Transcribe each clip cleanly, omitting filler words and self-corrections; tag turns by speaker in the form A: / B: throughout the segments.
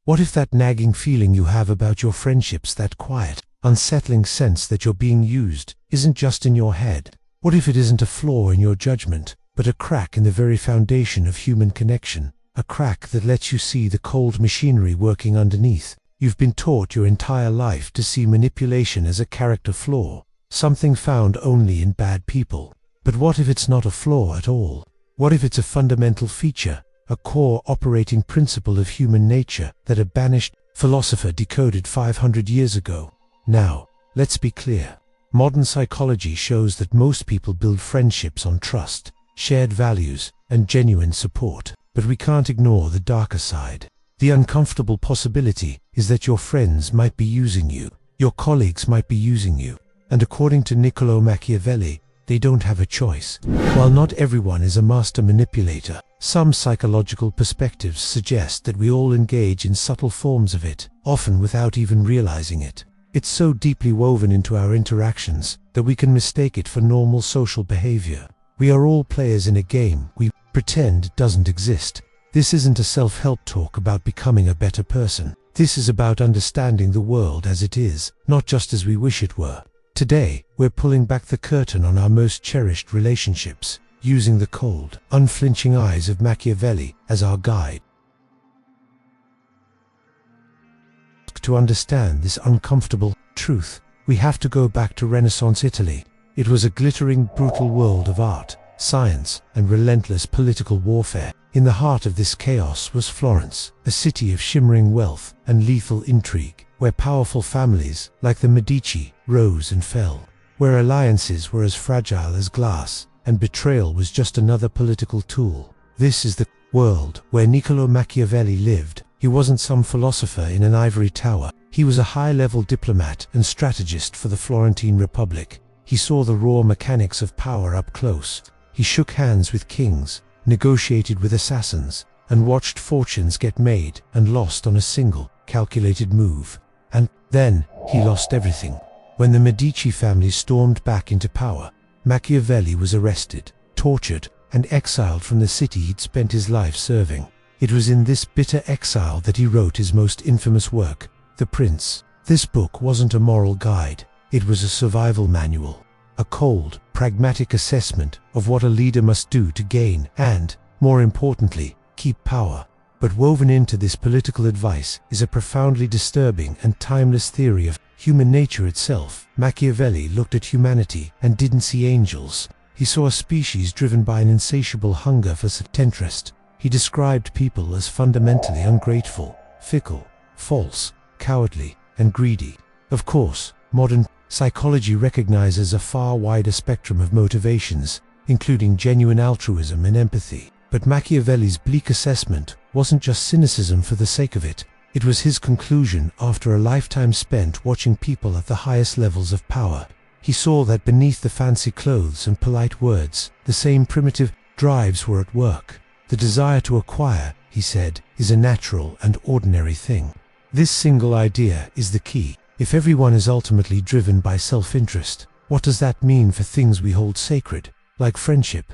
A: What if that nagging feeling you have about your friendships, that quiet, unsettling sense that you're being used, isn't just in your head? What if it isn't a flaw in your judgment, but a crack in the very foundation of human connection? A crack that lets you see the cold machinery working underneath. You've been taught your entire life to see manipulation as a character flaw, something found only in bad people. But what if it's not a flaw at all? What if it's a fundamental feature, a core operating principle of human nature that a banished philosopher decoded 500 years ago? Now, let's be clear. Modern psychology shows that most people build friendships on trust, shared values, and genuine support. But we can't ignore the darker side. The uncomfortable possibility is that your friends might be using you, your colleagues might be using you, and according to Niccolò Machiavelli, they don't have a choice. While not everyone is a master manipulator, some psychological perspectives suggest that we all engage in subtle forms of it, often without even realizing it. It's so deeply woven into our interactions that we can mistake it for normal social behavior. We are all players in a game we pretend doesn't exist. This isn't a self-help talk about becoming a better person. This is about understanding the world as it is, not just as we wish it were. Today, we're pulling back the curtain on our most cherished relationships, using the cold, unflinching eyes of Machiavelli as our guide. To understand this uncomfortable truth, we have to go back to Renaissance Italy. It was a glittering, brutal world of art, science, and relentless political warfare. In the heart of this chaos was Florence, a city of shimmering wealth and lethal intrigue, where powerful families, like the Medici, rose and fell, where alliances were as fragile as glass, and betrayal was just another political tool. This is the world where Niccolò Machiavelli lived. He wasn't some philosopher in an ivory tower. He was a high-level diplomat and strategist for the Florentine Republic. He saw the raw mechanics of power up close. He shook hands with kings, negotiated with assassins, and watched fortunes get made and lost on a single, calculated move. And then, he lost everything. When the Medici family stormed back into power, Machiavelli was arrested, tortured, and exiled from the city he'd spent his life serving. It was in this bitter exile that he wrote his most infamous work, The Prince. This book wasn't a moral guide. It was a survival manual, a cold, pragmatic assessment of what a leader must do to gain and, more importantly, keep power. But woven into this political advice is a profoundly disturbing and timeless theory of human nature itself. Machiavelli looked at humanity and didn't see angels. He saw a species driven by an insatiable hunger for self-interest. He described people as fundamentally ungrateful, fickle, false, cowardly, and greedy. Of course, modern psychology recognizes a far wider spectrum of motivations, including genuine altruism and empathy. But Machiavelli's bleak assessment wasn't just cynicism for the sake of it. It was his conclusion after a lifetime spent watching people at the highest levels of power. He saw that beneath the fancy clothes and polite words, the same primitive drives were at work. The desire to acquire, he said, is a natural and ordinary thing. This single idea is the key. If everyone is ultimately driven by self-interest, what does that mean for things we hold sacred, like friendship?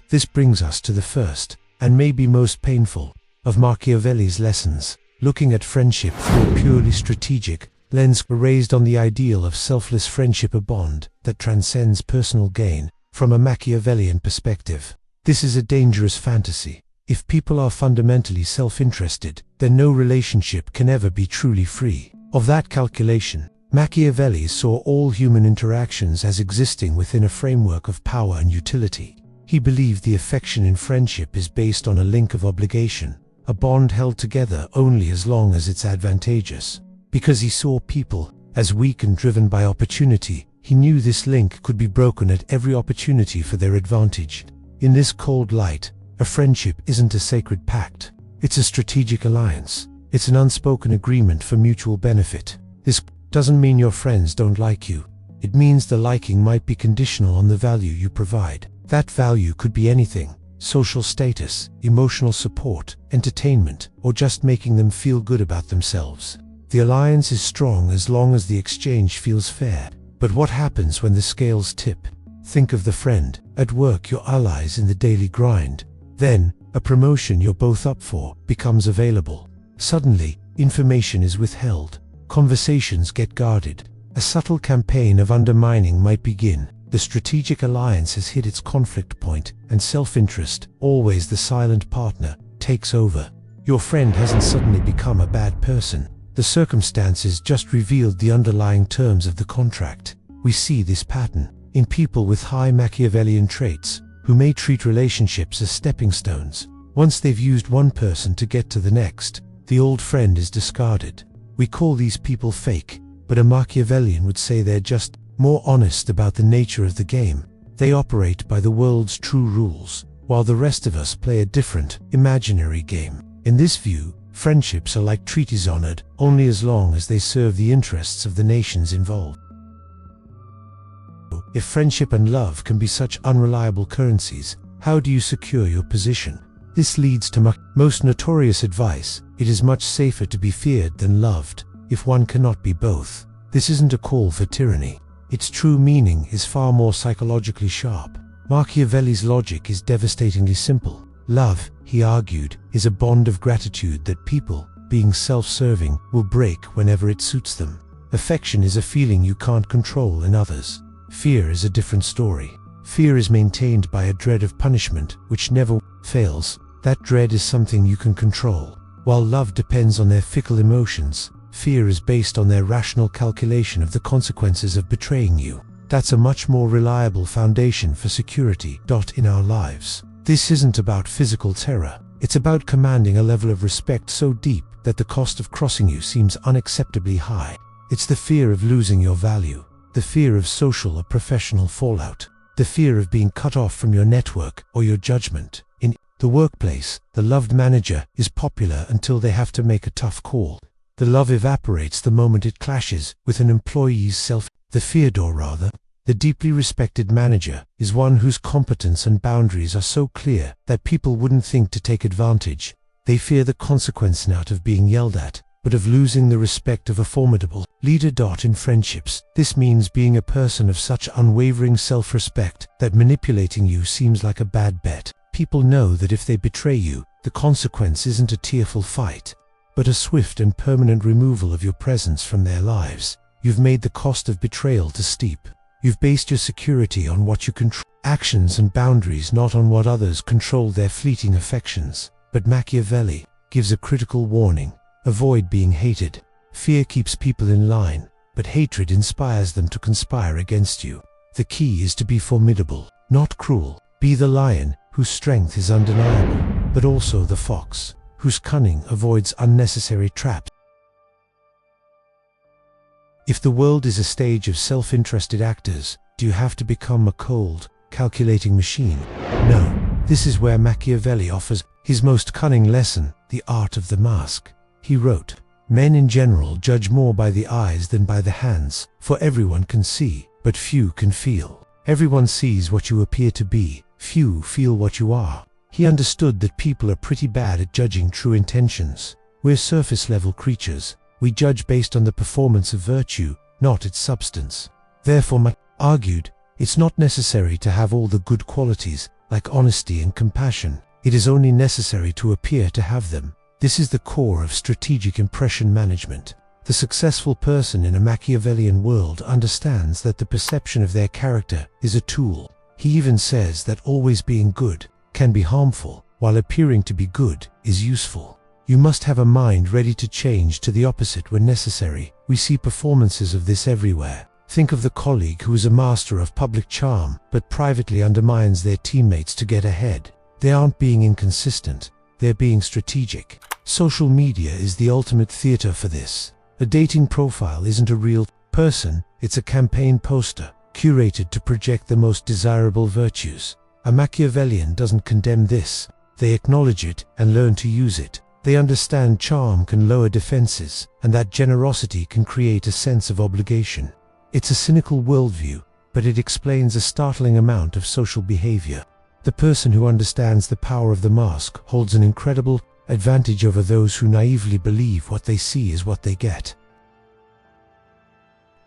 A: This brings us to the first, and maybe most painful, of Machiavelli's lessons. Looking at friendship through a purely strategic lens raised on the ideal of selfless friendship, a bond that transcends personal gain. From a Machiavellian perspective, this is a dangerous fantasy. If people are fundamentally self-interested, then no relationship can ever be truly free of that calculation. Machiavelli saw all human interactions as existing within a framework of power and utility. He believed the affection in friendship is based on a link of obligation, a bond held together only as long as it's advantageous. Because he saw people as weak and driven by opportunity, he knew this link could be broken at every opportunity for their advantage. In this cold light, a friendship isn't a sacred pact. It's a strategic alliance. It's an unspoken agreement for mutual benefit. This doesn't mean your friends don't like you. It means the liking might be conditional on the value you provide. That value could be anything: social status, emotional support, entertainment, or just making them feel good about themselves. The alliance is strong as long as the exchange feels fair. But what happens when the scales tip? Think of the friend at work, your allies in the daily grind. Then, A promotion you're both up for becomes available. Suddenly, information is withheld. Conversations get guarded. A subtle campaign of undermining might begin. The strategic alliance has hit its conflict point, and self-interest, always the silent partner, takes over. Your friend hasn't suddenly become a bad person. The circumstances just revealed the underlying terms of the contract. We see this pattern in people with high Machiavellian traits, who may treat relationships as stepping stones. Once they've used one person to get to the next, the old friend is discarded. We call these people fake, but a Machiavellian would say they're just more honest about the nature of the game. They operate by the world's true rules, while the rest of us play a different, imaginary game. In this view, friendships are like treaties honored only as long as they serve the interests of the nations involved. If friendship and love can be such unreliable currencies, how do you secure your position? This leads to most notorious advice: it is much safer to be feared than loved, if one cannot be both. This isn't a call for tyranny. Its true meaning is far more psychologically sharp. Machiavelli's logic is devastatingly simple. Love, he argued, is a bond of gratitude that people, being self-serving, will break whenever it suits them. Affection is a feeling you can't control in others. Fear is a different story. Fear is maintained by a dread of punishment, which never fails. That dread is something you can control. While love depends on their fickle emotions, fear is based on their rational calculation of the consequences of betraying you. That's a much more reliable foundation for security. In our lives, this isn't about physical terror. It's about commanding a level of respect so deep that the cost of crossing you seems unacceptably high. It's the fear of losing your value, the fear of social or professional fallout, the fear of being cut off from your network or your judgment. In the workplace, the loved manager is popular until they have to make a tough call. The love evaporates the moment it clashes with an employee's The deeply respected manager is one whose competence and boundaries are so clear that people wouldn't think to take advantage. They fear the consequence not of being yelled at, but of losing the respect of a formidable leader. In friendships, this means being a person of such unwavering self-respect that manipulating you seems like a bad bet. People know that if they betray you, the consequence isn't a tearful fight, but a swift and permanent removal of your presence from their lives. You've made the cost of betrayal too steep. You've based your security on what you control, actions and boundaries, not on what others control their fleeting affections. But Machiavelli gives a critical warning: avoid being hated. Fear keeps people in line, but hatred inspires them to conspire against you. The key is to be formidable, not cruel. Be the lion, whose strength is undeniable, but also the fox, whose cunning avoids unnecessary traps. If the world is a stage of self-interested actors, do you have to become a cold, calculating machine? No. This is where Machiavelli offers his most cunning lesson: the art of the mask. He wrote, "Men in general judge more by the eyes than by the hands, for everyone can see, but few can feel. Everyone sees what you appear to be, few feel what you are." He understood that people are pretty bad at judging true intentions. We're surface-level creatures. We judge based on the performance of virtue, not its substance. Therefore, argued, it's not necessary to have all the good qualities, like honesty and compassion. It is only necessary to appear to have them. This is the core of strategic impression management. The successful person in a Machiavellian world understands that the perception of their character is a tool. He even says that always being good can be harmful, while appearing to be good is useful. You must have a mind ready to change to the opposite when necessary. We see performances of this everywhere. Think of the colleague who is a master of public charm, but privately undermines their teammates to get ahead. They aren't being inconsistent, they're being strategic. Social media is the ultimate theater for this. A dating profile isn't a real person, it's a campaign poster, curated to project the most desirable virtues. A Machiavellian doesn't condemn this. They acknowledge it and learn to use it. They understand charm can lower defenses, and that generosity can create a sense of obligation. It's a cynical worldview, but it explains a startling amount of social behavior. The person who understands the power of the mask holds an incredible advantage over those who naively believe what they see is what they get.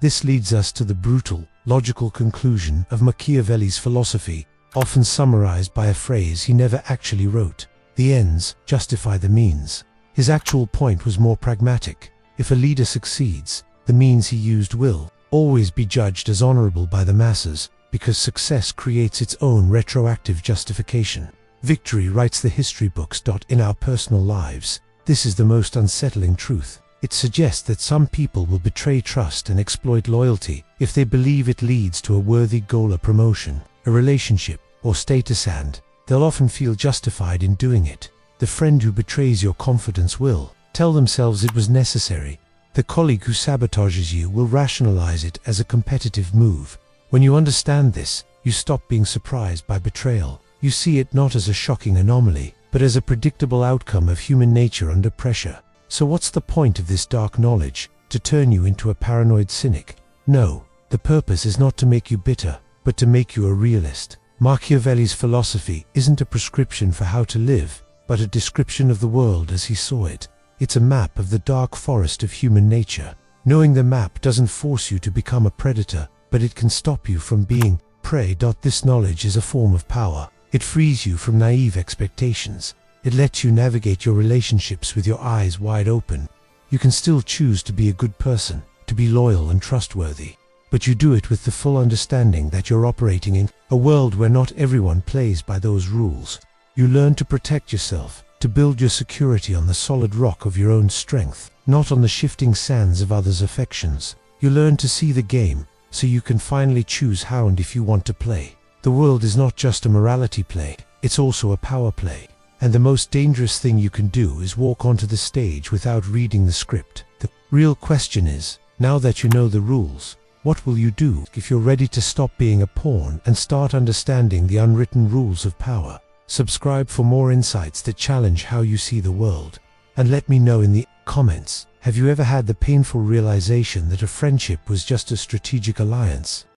A: This leads us to the brutal, logical conclusion of Machiavelli's philosophy, often summarized by a phrase he never actually wrote. The ends justify the means. His actual point was more pragmatic. If a leader succeeds, the means he used will always be judged as honorable by the masses, because success creates its own retroactive justification. Victory writes the history books. In our personal lives, this is the most unsettling truth. It suggests that some people will betray trust and exploit loyalty if they believe it leads to a worthy goal, a promotion, a relationship, or status, and they'll often feel justified in doing it. The friend who betrays your confidence will tell themselves it was necessary. The colleague who sabotages you will rationalize it as a competitive move. When you understand this, you stop being surprised by betrayal. You see it not as a shocking anomaly, but as a predictable outcome of human nature under pressure. So what's the point of this dark knowledge? To turn you into a paranoid cynic? No, the purpose is not to make you bitter, but to make you a realist. Machiavelli's philosophy isn't a prescription for how to live, but a description of the world as he saw it. It's a map of the dark forest of human nature. Knowing the map doesn't force you to become a predator, but it can stop you from being prey. This knowledge is a form of power. It frees you from naive expectations. It lets you navigate your relationships with your eyes wide open. You can still choose to be a good person, to be loyal and trustworthy, but you do it with the full understanding that you're operating in a world where not everyone plays by those rules. You learn to protect yourself, to build your security on the solid rock of your own strength, not on the shifting sands of others' affections. You learn to see the game, so you can finally choose how and if you want to play. The world is not just a morality play, it's also a power play. And the most dangerous thing you can do is walk onto the stage without reading the script. The real question is, now that you know the rules, what will you do if you're ready to stop being a pawn and start understanding the unwritten rules of power? Subscribe for more insights that challenge how you see the world. And let me know in the comments, have you ever had the painful realization that a friendship was just a strategic alliance?